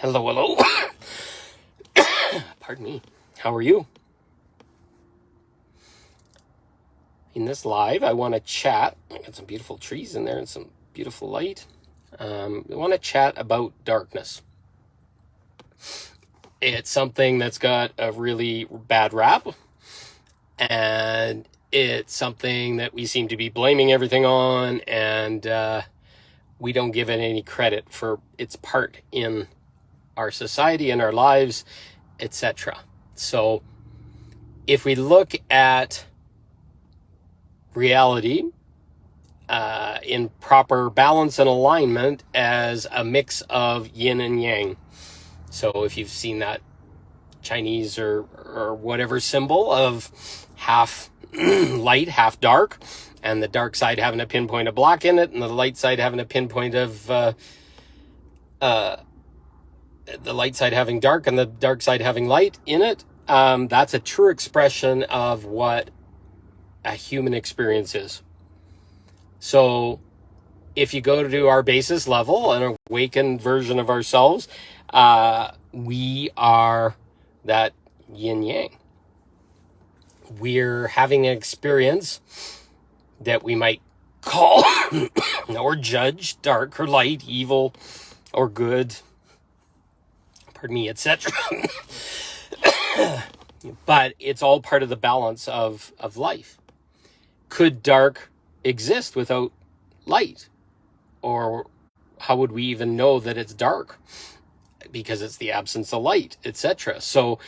Hello, hello. Pardon me. How are you? In this live, I want to chat. I got some beautiful trees in there and some beautiful light. I want to chat about darkness. It's something that's got a really bad rap, and it's something that we seem to be blaming everything on, and we don't give it any credit for its part in our society and our lives, etc. So if we look at reality in proper balance and alignment as a mix of yin and yang. So if you've seen that Chinese or whatever symbol of half light, half dark, and the dark side having a pinpoint of black in it, and the light side having a pinpoint of the light side having dark and the dark side having light in it, that's a true expression of what a human experience is. So if you go to our basis level, an awakened version of ourselves, we are that yin yang. We're having an experience that we might call or judge dark or light, evil or good, pardon me, etc. But it's all part of the balance of life. Could dark exist without light? Or how would we even know that it's dark? Because it's the absence of light, etc. So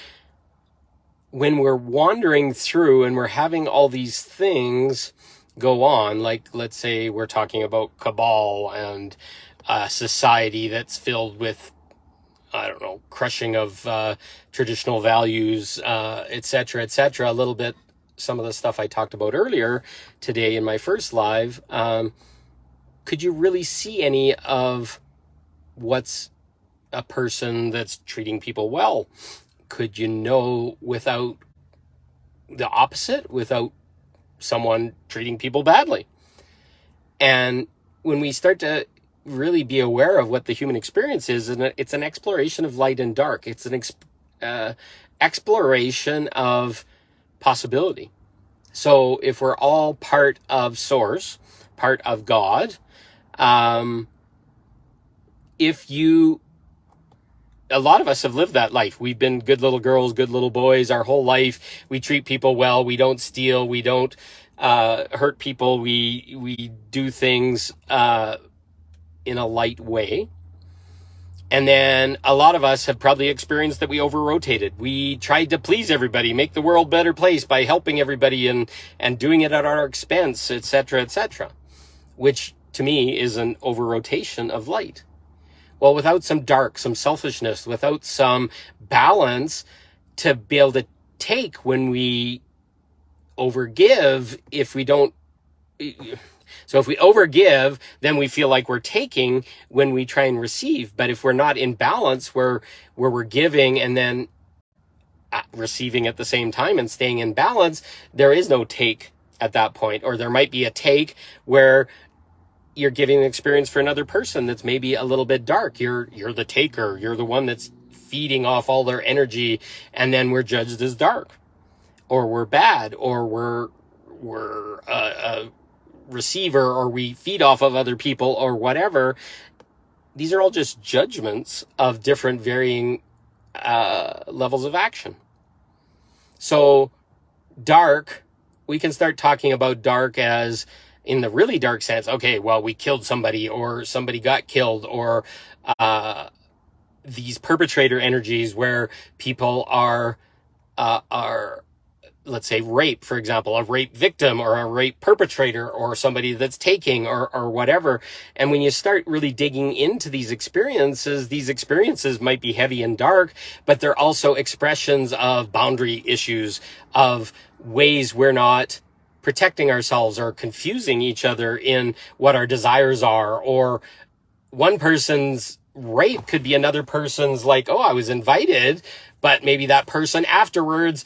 when we're wandering through and we're having all these things go on, like let's say we're talking about cabal and a society that's filled with, I don't know, crushing of traditional values, etc., etc. A little bit, some of the stuff I talked about earlier today in my first live. Could you really see any of what's a person that's treating people well? Could you know without the opposite, without someone treating people badly? And when we start to really be aware of what the human experience is, and it's an exploration of light and dark. It's an exploration of possibility. So if we're all part of Source, part of God, a lot of us have lived that life. We've been good little girls, good little boys our whole life. We treat people well. We don't steal. We don't hurt people. We do things in a light way. And then a lot of us have probably experienced that we over-rotated. We tried to please everybody, make the world a better place by helping everybody and doing it at our expense, etc., etc., which to me is an over-rotation of light. Well, without some dark, some selfishness, without some balance to be able to take when we overgive, if we don't... So if we overgive, then we feel like we're taking when we try and receive. But if we're not in balance, where we're giving and then receiving at the same time and staying in balance, there is no take at that point. Or there might be a take where you're giving an experience for another person that's maybe a little bit dark. You're the taker. You're the one that's feeding off all their energy, and then we're judged as dark, or we're bad, or we're a receiver, or we feed off of other people, or whatever. These are all just judgments of different varying levels of action. So dark, we can start talking about dark as in the really dark sense. Okay, well, we killed somebody, or somebody got killed, or these perpetrator energies where people are let's say rape, for example, a rape victim or a rape perpetrator or somebody that's taking or whatever. And when you start really digging into these experiences might be heavy and dark, but they're also expressions of boundary issues, of ways we're not protecting ourselves or confusing each other in what our desires are, or one person's rape could be another person's, like, oh, I was invited, but maybe that person afterwards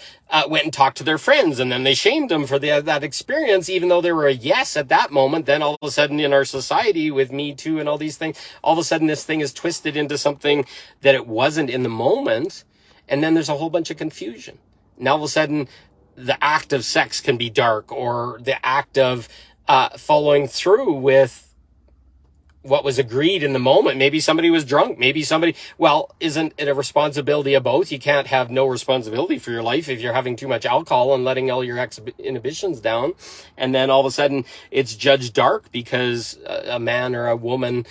went and talked to their friends, and then they shamed them for that experience, even though they were a yes at that moment. Then all of a sudden in our society with Me Too and all these things, all of a sudden this thing is twisted into something that it wasn't in the moment. And then there's a whole bunch of confusion. Now all of a sudden the act of sex can be dark, or the act of following through with what was agreed in the moment. Maybe somebody was drunk. Maybe somebody, well, isn't it a responsibility of both? You can't have no responsibility for your life if you're having too much alcohol and letting all your inhibitions down. And then all of a sudden it's judged dark because a man or a woman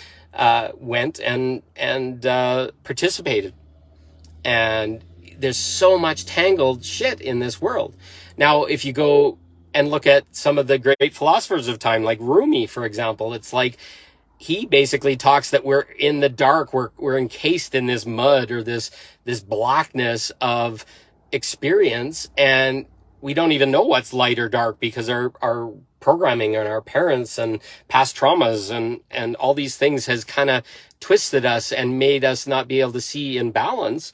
went and participated. And there's so much tangled shit in this world. Now, if you go and look at some of the great philosophers of time, like Rumi, for example, it's like, he basically talks that we're in the dark, we're encased in this mud or this blackness of experience, and we don't even know what's light or dark because our programming and our parents and past traumas and all these things has kind of twisted us and made us not be able to see in balance.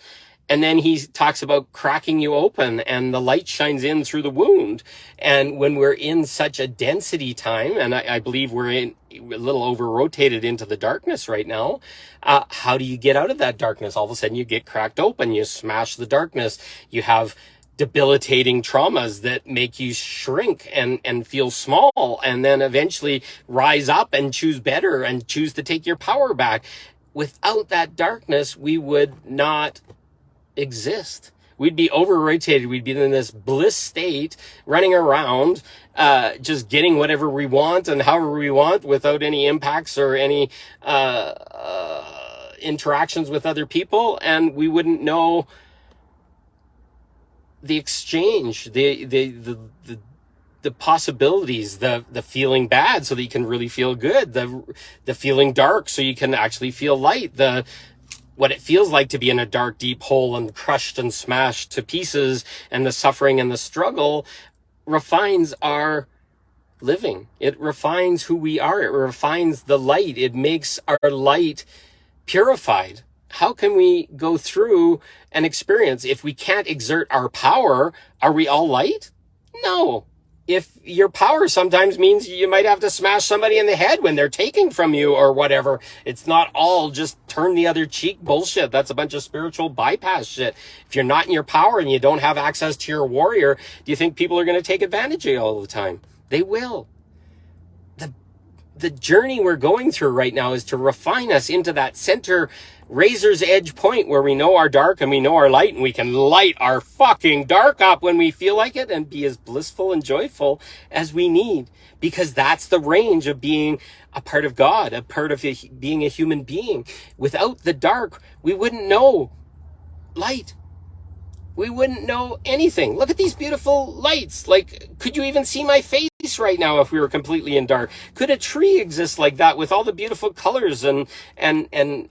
And then he talks about cracking you open and the light shines in through the wound. And when we're in such a density time, and I believe we're a little over-rotated into the darkness right now, how do you get out of that darkness? All of a sudden you get cracked open, you smash the darkness, you have debilitating traumas that make you shrink and feel small, and then eventually rise up and choose better and choose to take your power back. Without that darkness, we would not exist. We'd be overrated. We'd be in this bliss state, running around, just getting whatever we want and however we want, without any impacts or any interactions with other people, and we wouldn't know the exchange, the possibilities, the feeling bad so that you can really feel good, the feeling dark so you can actually feel light, what it feels like to be in a dark, deep hole and crushed and smashed to pieces, and the suffering and the struggle refines our living. It refines who we are. It refines the light. It makes our light purified. How can we go through an experience if we can't exert our power? Are we all light? No. If your power sometimes means you might have to smash somebody in the head when they're taking from you or whatever, it's not all just turn the other cheek bullshit. That's a bunch of spiritual bypass shit. If you're not in your power and you don't have access to your warrior, do you think people are going to take advantage of you all the time? They will. The journey we're going through right now is to refine us into that center razor's edge point where we know our dark and we know our light, and we can light our fucking dark up when we feel like it and be as blissful and joyful as we need, because that's the range of being a part of God, a part of being a human being. Without the dark, we wouldn't know light. We wouldn't know anything. Look at these beautiful lights. Like, could you even see my face right now if we were completely in dark? Could a tree exist like that with all the beautiful colors and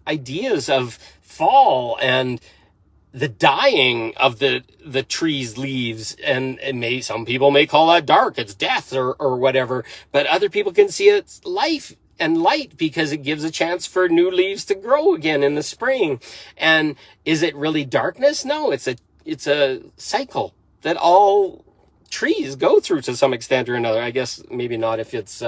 ideas of fall and the dying of the tree's leaves? And some people may call that dark. It's death or whatever. But other people can see it's life and light because it gives a chance for new leaves to grow again in the spring. And is it really darkness? No, it's a cycle that all trees go through to some extent or another. I guess maybe not if it's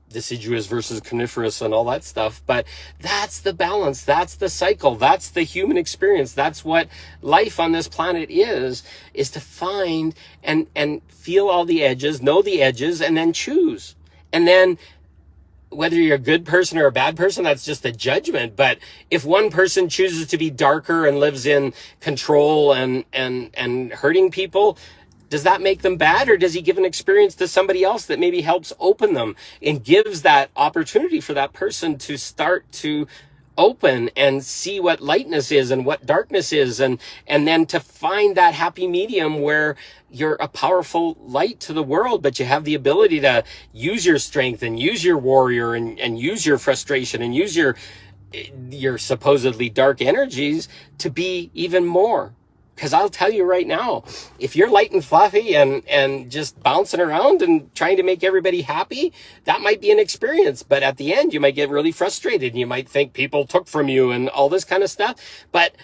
deciduous versus coniferous and all that stuff, but that's the balance. That's the cycle. That's the human experience. That's what life on this planet is to find and feel all the edges, know the edges, and then choose. And then whether you're a good person or a bad person, that's just a judgment. But if one person chooses to be darker and lives in control and hurting people, does that make them bad? Or does he give an experience to somebody else that maybe helps open them and gives that opportunity for that person to start to open and see what lightness is and what darkness is, and then to find that happy medium where you're a powerful light to the world, but you have the ability to use your strength and use your warrior and use your frustration and use your supposedly dark energies to be even more. Because I'll tell you right now, if you're light and fluffy and just bouncing around and trying to make everybody happy, that might be an experience. But at the end, you might get really frustrated and you might think people took from you and all this kind of stuff. But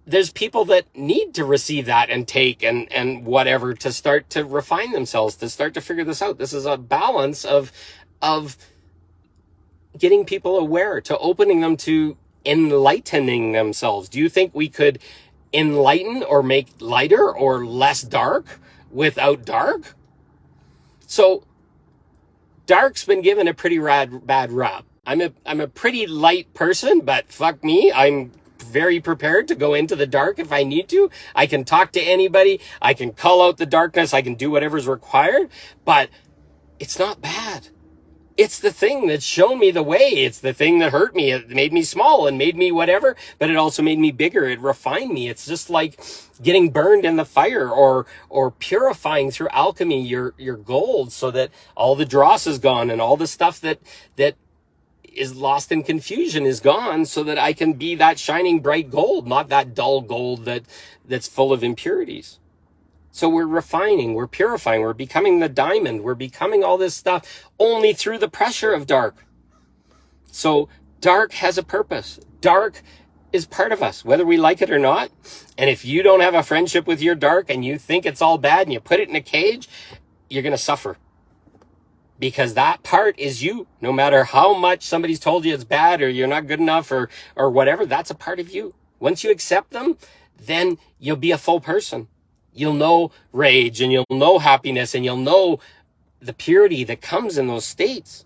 there's people that need to receive that and take and whatever to start to refine themselves, to start to figure this out. This is a balance of getting people aware, to opening them to enlightening themselves. Do you think we could enlighten or make lighter or less dark without dark? So dark's been given a pretty bad rap. I'm a pretty light person, but fuck me, I'm very prepared to go into the dark if I need to. I can talk to anybody, I can call out the darkness, I can do whatever's required, but it's not bad. It's the thing that's shown me the way. It's the thing that hurt me. It made me small and made me whatever, but it also made me bigger. It refined me. It's just like getting burned in the fire or purifying through alchemy your gold so that all the dross is gone and all the stuff that is lost in confusion is gone so that I can be that shining bright gold, not that dull gold that's full of impurities. So we're refining, we're purifying, we're becoming the diamond, we're becoming all this stuff only through the pressure of dark. So dark has a purpose. Dark is part of us, whether we like it or not. And if you don't have a friendship with your dark and you think it's all bad and you put it in a cage, you're going to suffer. Because that part is you. No matter how much somebody's told you it's bad or you're not good enough or whatever, that's a part of you. Once you accept them, then you'll be a full person. You'll know rage and you'll know happiness and you'll know the purity that comes in those states.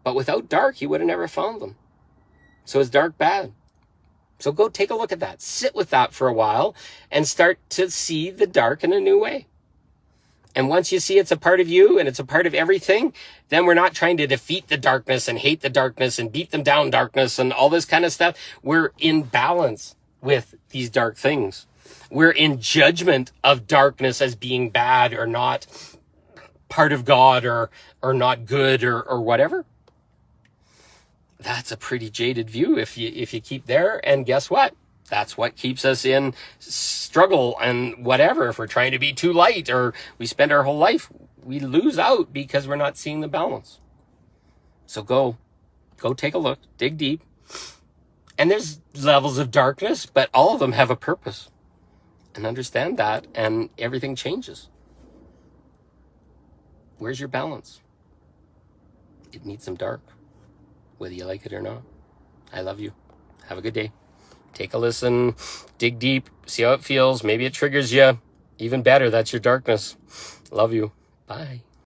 But without dark, you would have never found them. So is dark bad? So go take a look at that. Sit with that for a while and start to see the dark in a new way. And once you see it's a part of you and it's a part of everything, then we're not trying to defeat the darkness and hate the darkness and beat them down darkness and all this kind of stuff. We're in balance with these dark things. We're in judgment of darkness as being bad or not part of God or not good or whatever. That's a pretty jaded view if you keep there. And guess what? That's what keeps us in struggle and whatever. If we're trying to be too light or we spend our whole life, we lose out because we're not seeing the balance. So go take a look, dig deep. And there's levels of darkness, but all of them have a purpose. And understand that, and everything changes. Where's your balance? It needs some dark, whether you like it or not. I love you. Have a good day. Take a listen, dig deep, see how it feels. Maybe it triggers you. Even better, that's your darkness. Love you. Bye.